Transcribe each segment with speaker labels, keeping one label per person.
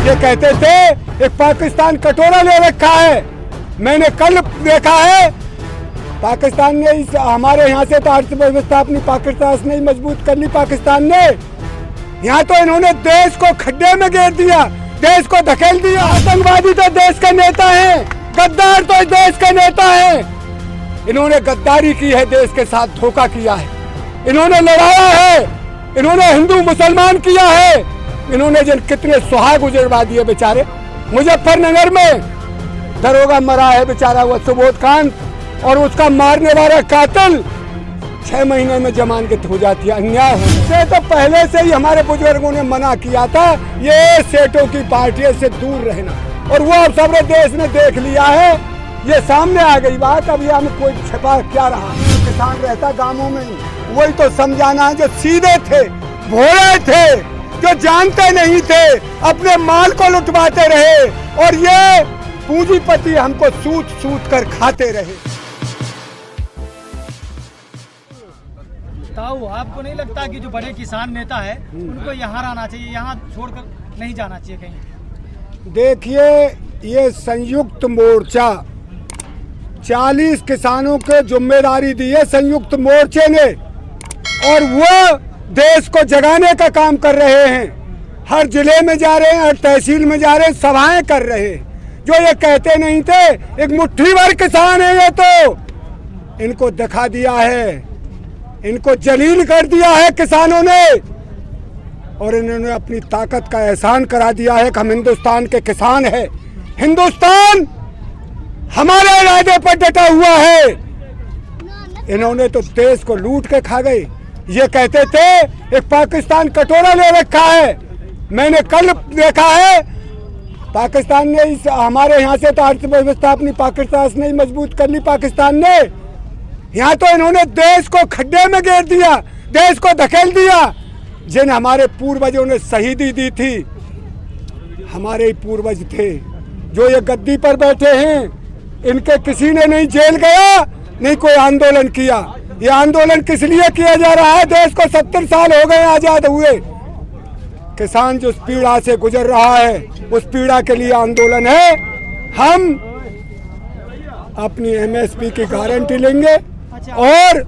Speaker 1: ये कहते थे एक पाकिस्तान कटोरा ले रखा है। मैंने कल देखा है पाकिस्तान ने हमारे यहाँ से तो अर्थव्यवस्था अपनी पाकिस्तान से नहीं मजबूत कर ली पाकिस्तान ने। यहाँ तो इन्होंने देश को खड्डे में घेर दिया, देश को धकेल दिया। आतंकवादी तो देश के नेता हैं, गद्दार तो देश के नेता हैं। इन्होंने गद्दारी की है, देश के साथ धोखा किया है, इन्होंने लड़ाया है, इन्होंने हिंदू मुसलमान किया है, इन्होंने जिन कितने सुहाग उजड़वा दिए बेचारे। मुजफ्फरनगर में दरोगा मरा है बेचारा वो सुबोध कांत, और उसका मारने वाला कातिल 6 महीने में जमानत हो जाती है। अन्याय है। तो पहले से ही हमारे बुजुर्गों ने मना किया था ये सेठों की पार्टियों से दूर रहना, और वो अब सारे देश ने देख लिया है, ये सामने आ गई बात। अब ये हमें कोई छिपा क्या रहा, किसान रहता गांवों में, वही तो समझाना है। जो सीधे थे, भोले थे, जो जानते नहीं थे, अपने माल को लुटवाते रहे, और ये पूंजीपति हमको सूत कर खाते रहे।
Speaker 2: ताऊ, आपको नहीं लगता कि जो बड़े किसान नेता है उनको यहाँ रहना चाहिए, यहाँ छोड़कर नहीं जाना चाहिए कहीं?
Speaker 1: देखिए, ये संयुक्त मोर्चा 40 किसानों के जिम्मेदारी दी है संयुक्त मोर्चे ने, और वो देश को जगाने का काम कर रहे हैं। हर जिले में जा रहे हैं, हर तहसील में जा रहे हैं, सभाएं कर रहे हैं। जो ये कहते नहीं थे, एक मुट्ठी भर किसान है ये, तो इनको दिखा दिया है, इनको जलील कर दिया है किसानों ने, और इन्होंने अपनी ताकत का एहसान करा दिया है कि हम हिंदुस्तान के किसान हैं। हिंदुस्तान हमारे इरादे पर डटा हुआ है। इन्होंने तो देश को लूट के खा गए। ये कहते थे एक पाकिस्तान कटोरा ले रखा है। मैंने कल देखा है पाकिस्तान ने हमारे यहाँ से तो अर्थव्यवस्था अपनी पाकिस्तान से नहीं मजबूत कर ली पाकिस्तान ने। यहाँ तो इन्होंने देश को खड्डे में घेर दिया, देश को धकेल दिया। जिन हमारे पूर्वजों ने शहीदी दी थी, हमारे ही पूर्वज थे जो ये गद्दी पर बैठे हैं, इनके किसी ने नहीं जेल गया, नहीं कोई आंदोलन किया। ये आंदोलन किस लिए किया जा रहा है? देश को 70 साल हो गए आजाद हुए। किसान जो पीड़ा से गुजर रहा है, उस पीड़ा के लिए आंदोलन है। हम अपनी MSP की गारंटी लेंगे, और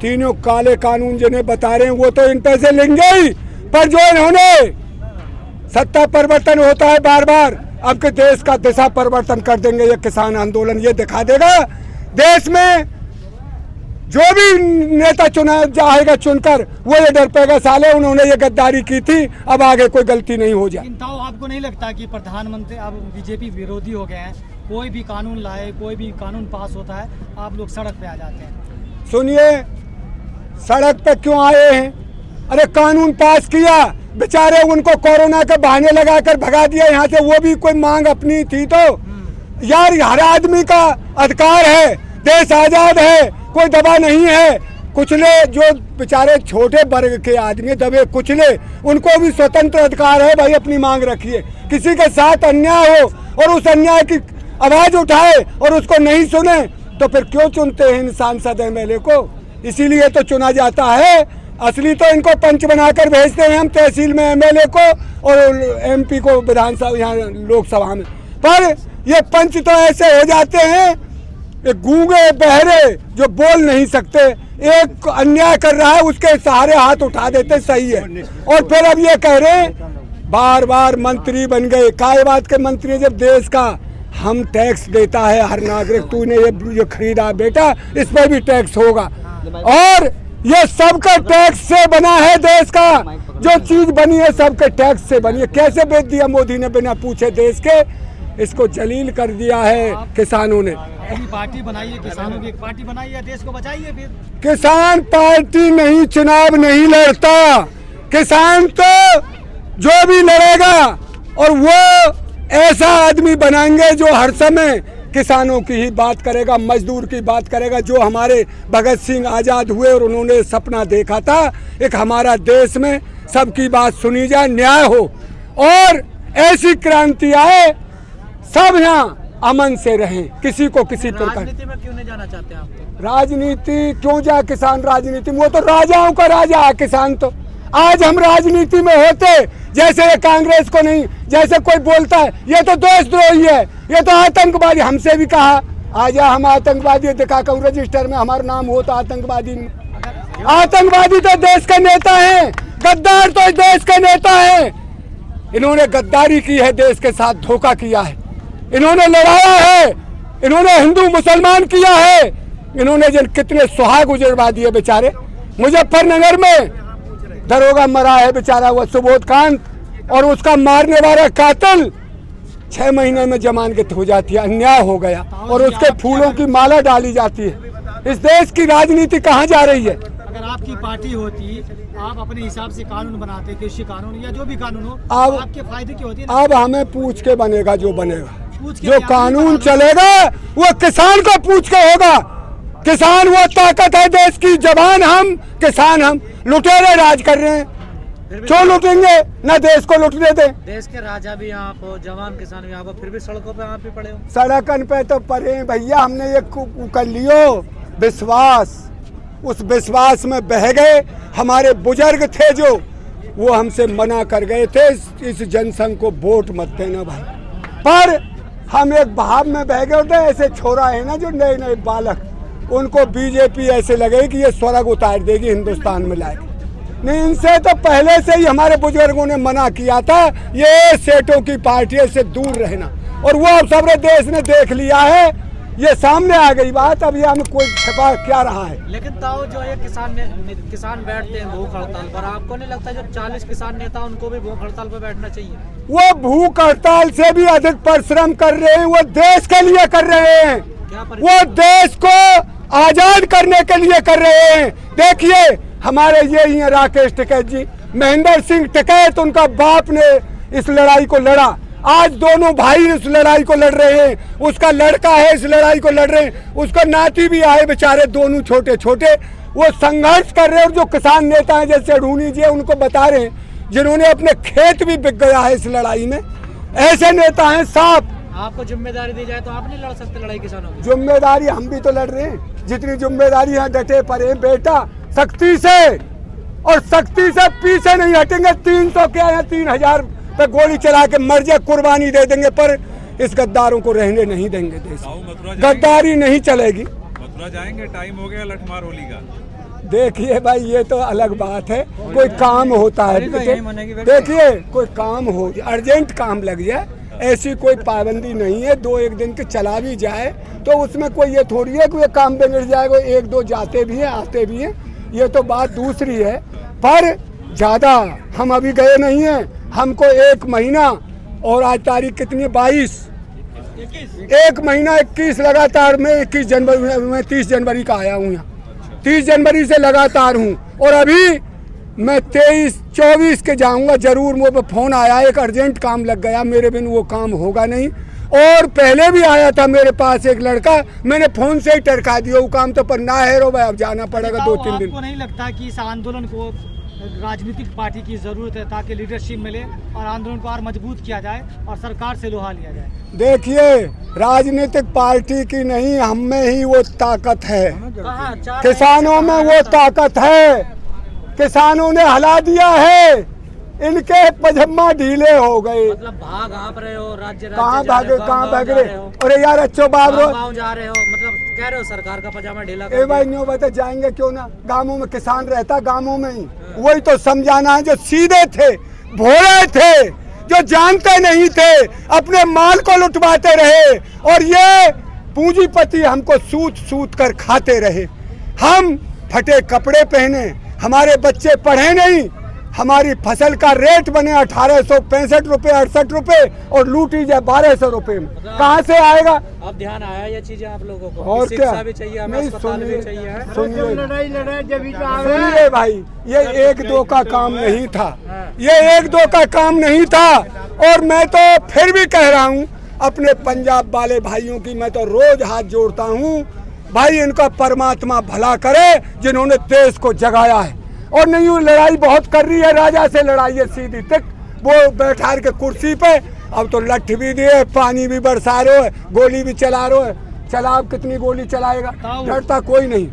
Speaker 1: तीनों काले कानून जिन्हें बता रहे हैं वो तो इन पैसे लेंगे ही, पर जो इन्होंने सत्ता परिवर्तन होता है बार बार, अब के देश का दिशा परिवर्तन कर देंगे। ये किसान आंदोलन ये दिखा देगा देश में जो भी नेता चुना जाएगा चुनकर, वो ये डर पेगा साले उन्होंने ये गद्दारी की थी, अब आगे कोई गलती नहीं हो जाए।
Speaker 2: आपको नहीं लगता कि प्रधानमंत्री अब बीजेपी विरोधी हो गए हैं? कोई भी कानून लाए, कोई भी कानून पास होता है, आप लोग सड़क पे आ जाते हैं।
Speaker 1: सुनिए, सड़क पे क्यों आए हैं? अरे कानून पास किया, बेचारे उनको कोरोना के बहाने लगाकर भगा दिया यहाँ से। वो भी कोई मांग अपनी थी तो यार, हर आदमी का अधिकार है, देश आजाद है, कोई दबा नहीं है। कुचले जो बेचारे छोटे वर्ग के आदमी दबे कुचले, उनको भी स्वतंत्र अधिकार है भाई, अपनी मांग रखिए। किसी के साथ अन्याय हो और उस अन्याय की आवाज उठाए और उसको नहीं सुने, तो फिर क्यों चुनते हैं इन सांसद MLA को? इसीलिए तो चुना जाता है। असली तो इनको पंच बनाकर भेजते हैं हम तहसील में MLA को और MP को विधानसभा यहाँ लोकसभा में। पर ये पंच तो ऐसे हो जाते हैं, एक गूंगे बहरे जो बोल नहीं सकते, एक अन्याय कर रहा है उसके सहारे हाथ उठा देते, सही है। और फिर अब ये कह रहे हैं बार बार मंत्री बन गए। काय बात के मंत्री? जब देश का हम टैक्स देता है हर नागरिक, तूने ये खरीदा बेटा, इस पर भी टैक्स होगा, और ये सबका टैक्स से बना है देश का। जो चीज बनी है सबके टैक्स से बनी है। कैसे बेच दिया मोदी ने बिना पूछे देश के? इसको जलील कर दिया है किसानों ने।
Speaker 2: पार्टी बनाई है, किसानों की एक पार्टी बनाई है, देश को बचाइए। फिर
Speaker 1: किसान पार्टी नहीं, चुनाव नहीं लड़ता। किसान तो जो भी लड़ेगा, और वो ऐसा आदमी बनाएंगे जो हर समय किसानों की ही बात करेगा, मजदूर की बात करेगा। जो हमारे भगत सिंह आजाद हुए और उन्होंने सपना देखा था एक हमारा देश में सबकी बात सुनी जाए, न्याय हो, और ऐसी क्रांति आए, सब यहाँ अमन से रहें, किसी को किसी प्रकार।
Speaker 2: राजनीति में क्यों नहीं जाना चाहते आप?
Speaker 1: राजनीति क्यों जाए किसान राजनीति में? वो तो राजाओं का राजा है किसान तो। आज हम राजनीति में होते, जैसे ये कांग्रेस को नहीं, जैसे कोई बोलता है ये तो देशद्रोही है, ये तो आतंकवादी, हमसे भी कहा आजा हम आतंकवादी दिखा कर रजिस्टर में हमारा नाम हो तो आतंकवादी में। आतंकवादी तो देश के नेता हैं, गद्दार तो देश के नेता हैं। इन्होंने गद्दारी की है, देश के साथ धोखा किया है, इन्होंने लड़ाया है, इन्होंने हिंदू मुसलमान किया है, इन्होंने जिन कितने सुहाग उजड़वा दिए बेचारे। मुजफ्फरनगर में दरोगा मरा है बेचारा वो सुबोध कांत, और उसका मारने वाला कातिल 6 महीने में जमानत हो जाती है। अन्याय हो गया और उसके फूलों की माला डाली जाती है। इस देश की राजनीति कहाँ जा रही है?
Speaker 2: अगर आपकी पार्टी होती, आप अपने हिसाब से कानून बनाते, कृषि कानून या जो भी कानून हो,
Speaker 1: अब
Speaker 2: आपके फायदे की होती है।
Speaker 1: अब हमें पूछ के बनेगा जो बनेगा, जो
Speaker 2: नहीं,
Speaker 1: कानून चलेगा वो किसान को पूछ के होगा। किसान वो ताकत है देश की, जवान हम, किसान हम, लुटेरे राज कर रहे हैं, क्यों लुटेंगे? ना देश को लुटने दें।
Speaker 3: देश के राजा भी यहाँ पर, जवान किसान भी यहाँ पर, फिर भी सड़कों पे आप ही पड़े हो।
Speaker 1: सड़कन पे तो पड़े भैया, हमने ये कर लियो विश्वास, उस विश्वास में बह गए। हमारे बुजुर्ग थे जो, वो हमसे मना कर गए थे इस जनसंघ को वोट मत देना भाई, पर हम एक भाव में बह गए थे। ऐसे छोरा है ना जो नए नए बालक, उनको बीजेपी ऐसे लगे कि ये स्वर्ग उतार देगी, हिंदुस्तान में लाएगी। नहीं, इनसे तो पहले से ही हमारे बुजुर्गों ने मना किया था, ये सेठों की पार्टी से दूर रहना, और वो अब सारे देश ने देख लिया है, ये सामने आ गई बात। अब ये हमें कोई छपा क्या रहा है।
Speaker 3: लेकिन ताऊ जो ये किसान बैठते हैं भूख हड़ताल पर, आपको नहीं लगता जो 40 किसान नेता उनको भी भूख हड़ताल पर बैठना चाहिए?
Speaker 1: वो भूख हड़ताल से भी अधिक परिश्रम कर रहे हैं, वो देश के लिए कर रहे हैं, वो देश को आजाद करने के लिए कर रहे हैं। देखिए हमारे ये ही हैं राकेश टिकैत जी, महेंद्र सिंह टिकैत, उनका बाप ने इस लड़ाई को लड़ा, आज दोनों भाई इस लड़ाई को लड़ रहे हैं, उसका लड़का है इस लड़ाई को लड़ रहे हैं, उसका नाती भी आए बेचारे, दोनों छोटे छोटे, वो संघर्ष कर रहे हैं। और जो किसान नेता हैं जैसे ढूंढी जी, उनको बता रहे हैं, जिन्होंने अपने खेत भी बिक गया है इस लड़ाई में, ऐसे नेता हैं साफ।
Speaker 3: आपको जिम्मेदारी दी जाए तो आप नहीं लड़ सकते लड़ाई किसानों की?
Speaker 1: जिम्मेदारी हम भी तो लड़ रहे हैं, जितनी जिम्मेदारी यहाँ डटे पड़े बेटा, सख्ती से, और सख्ती से पीछे नहीं हटेंगे। 300 क्या है, 3000 पे गोली चला के मर जाए, कुर्बानी दे देंगे, पर इस गद्दारों को रहने नहीं देंगे। देश गद्दारी नहीं चलेगी।
Speaker 4: मथुरा जाएंगे, टाइम हो गया लठमार होली का।
Speaker 1: देखिए भाई, ये तो अलग बात है, कोई काम होता है, देखिए कोई काम हो, अर्जेंट काम लग जाए, ऐसी कोई पाबंदी नहीं है। 2-1 दिन के चला भी जाए तो उसमें कोई ये थोड़ी है कि ये काम बिगड़ जाएगा। 1-2 जाते भी हैं, आते भी हैं, ये तो बात दूसरी है, पर ज़्यादा हम अभी गए नहीं हैं। हमको 1 महीना, और आज तारीख कितनी है, 22, 1 महीना 21 लगातार, मैं 21 जनवरी में 30 जनवरी का आया हूँ यहाँ, 30 जनवरी से लगातार हूँ, और अभी मैं 23-24 के जाऊँगा जरूर। मुझे फ़ोन आया, एक अर्जेंट काम लग गया, मेरे बिन वो काम होगा नहीं। और पहले भी आया था मेरे पास एक लड़का, मैंने फ़ोन से ही टरका दिया वो काम, तो पर ना है रो भाई, अब जाना पड़ेगा 2-3 दिन।
Speaker 2: आपको नहीं लगता कि इस आंदोलन को राजनीतिक पार्टी की जरूरत है ताकि लीडरशिप मिले और आंदोलन को और मजबूत किया जाए और सरकार से लोहा लिया जाए?
Speaker 1: देखिए, राजनीतिक पार्टी की नहीं, हम में ही वो ताकत है, किसानों में वो ताकत है। किसानों ने हिला दिया है, इनके पजम्मा ढीले हो गए।
Speaker 3: मतलब भाग रहे हो, राज्य
Speaker 1: कहाँ भागे, कहाँ भाग रहे? अरे यार अच्छो बाब
Speaker 3: गाँव जा रहे हो, मतलब कह रहे हो सरकार का पजामा ढीला।
Speaker 1: ए भाई न्यू बता, जाएंगे क्यों ना? गांवों में किसान रहता, गांवों में ही, वही तो समझाना है। जो सीधे थे, भोले थे, जो जानते नहीं थे, अपने माल को लुटवाते रहे, और ये पूंजीपति हमको सूत कर खाते रहे। हम फटे कपड़े पहने, हमारे बच्चे पढ़े नहीं, हमारी फसल का रेट बने 1865 रुपए, 68 रुपए, और लूटी जाए 1200 रुपए में, कहाँ से आएगा?
Speaker 3: अब ध्यान आया ये चीजें आप लोगों को?
Speaker 1: और क्या
Speaker 3: भी चाहिए, हमें
Speaker 1: नहीं,
Speaker 3: अस्पताल भी चाहिए।
Speaker 1: सुनिए भाई, ये 1-2 का काम नहीं था, ये 1-2 का काम नहीं था। और मैं तो फिर भी कह रहा हूँ अपने पंजाब वाले भाइयों की, मैं तो रोज हाथ जोड़ता हूँ, भाई इनका परमात्मा भला करे जिन्होंने देश को जगाया है। और नहीं, वो लड़ाई बहुत कर रही है, राजा से लड़ाई है सीधी तक, वो बैठा के कुर्सी पे, अब तो लठ भी दिए, पानी भी बरसा रहे हो, गोली भी चला रहे हो। चला, अब कितनी गोली चलाएगा, डरता कोई नहीं।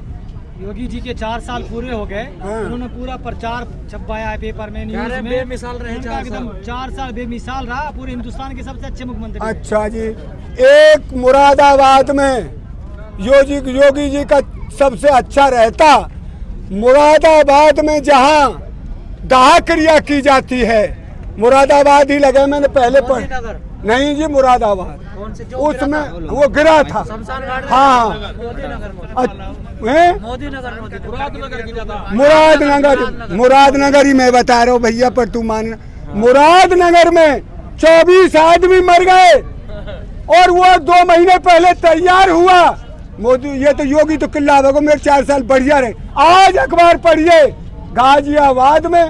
Speaker 2: योगी जी के 4 साल पूरे हो गए,
Speaker 1: हाँ।
Speaker 2: उन्होंने पूरा प्रचार छपवाया है पेपर में, न्यूज में।
Speaker 3: बेमिसाल रहे
Speaker 2: उनका
Speaker 3: 4
Speaker 2: एकदम 4 साल बेमिसाल रहा, पूरे हिंदुस्तान के सबसे अच्छे मुख्यमंत्री।
Speaker 1: अच्छा जी, एक मुरादाबाद में योगी जी का सबसे अच्छा रहता। मुरादाबाद में जहाँ दाह क्रिया की जाती है, मुरादाबाद ही लगे, मैंने पहले पढ़
Speaker 3: नगर
Speaker 1: नहीं जी, मुरादाबाद
Speaker 3: कौन से जो
Speaker 1: उसमें वो गिरा था।
Speaker 3: शमशान घाट
Speaker 1: हाँ
Speaker 3: मोदी नगर
Speaker 1: मोदी
Speaker 3: मुरादनगर
Speaker 1: मुरादनगर ही मैं बता रहा हूँ भैया, पर तू मान। मुरादनगर में 24 आदमी मर गए और वो 2 महीने पहले तैयार हुआ। मोदी ये तो योगी तो किला होगा, मेरे 4 साल बढ़िया रहे। आज अखबार पढ़िए, गाजियाबाद में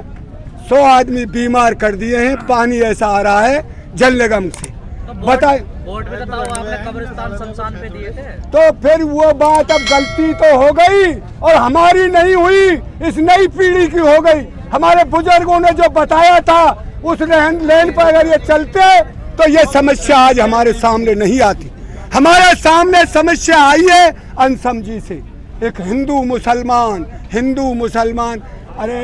Speaker 1: 100 आदमी बीमार कर दिए हैं, पानी ऐसा आ रहा है जल निगम से। बताए
Speaker 3: वोट भी बताओ, आपने कब्रिस्तान शमशान पे दिए थे।
Speaker 1: तो फिर वो बात अब गलती तो हो गई और हमारी नहीं हुई, इस नई पीढ़ी की हो गई। हमारे बुजुर्गों ने जो बताया था उस लेन पर अगर ये चलते तो ये समस्या आज हमारे सामने नहीं आती। हमारे सामने समस्या आई है अनसमझी से। एक हिंदू मुसलमान, अरे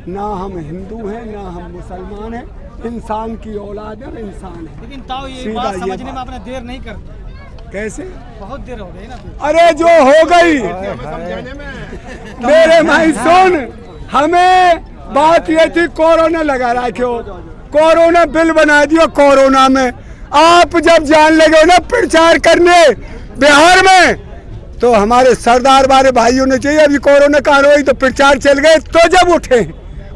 Speaker 1: ना हम हिंदू हैं ना हम मुसलमान हैं, इंसान की औलाद है, इंसान है।
Speaker 2: लेकिन ताऊ ये
Speaker 1: सीधा
Speaker 2: बात
Speaker 1: ये
Speaker 2: समझने
Speaker 1: बात।
Speaker 2: में आपने देर नहीं करते,
Speaker 1: कैसे?
Speaker 2: बहुत देर हो गई ना।
Speaker 1: अरे जो हो गई मेरे भाई सुन, हमें बात ये थी कोरोना लगा रखो, कोरोना बिल बना दियो। कोरोना में आप जब जान लगे ना प्रचार करने बिहार में, तो हमारे सरदार वाले भाइयों ने चाहिए अभी कोरोना का हुई तो प्रचार चल गए, तो जब उठे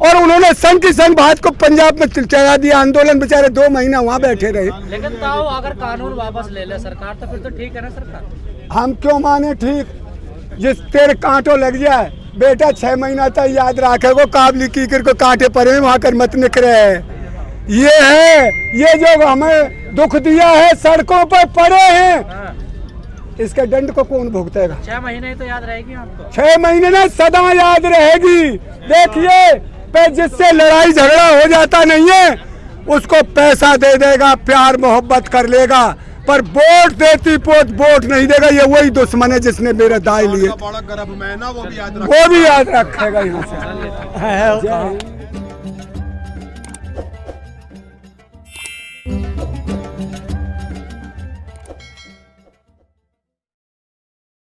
Speaker 1: और उन्होंने संघ की संघ बात को पंजाब में चला दिया आंदोलन, बेचारे 2 महीना वहाँ बैठे रहे।
Speaker 3: लेकिन ताऊ अगर कानून वापस ले ले सरकार तो फिर तो ठीक है ना सरकार।
Speaker 1: हम क्यों माने ठीक? जिस तेरे कांटों लग जाए बेटा 6 महीना तक याद रखेगो, काबली कीकर को कांटे पड़े वहाँ कर मत निकले। ये है, ये जो हमें दुख दिया है, सड़कों पर पड़े हैं, इसके दंड को कौन भुगतेगा?
Speaker 3: 6 महीने ही तो याद रहेगी आपको।
Speaker 1: 6 महीने ना सदा याद रहेगी। देखिए पे जिससे लड़ाई झगड़ा हो जाता नहीं है उसको पैसा दे देगा, प्यार मोहब्बत कर लेगा, पर वोट देती पोत वोट नहीं देगा। ये वही दुश्मन है जिसने मेरे दाई लिए, वो भी याद रखेगा यहाँ से।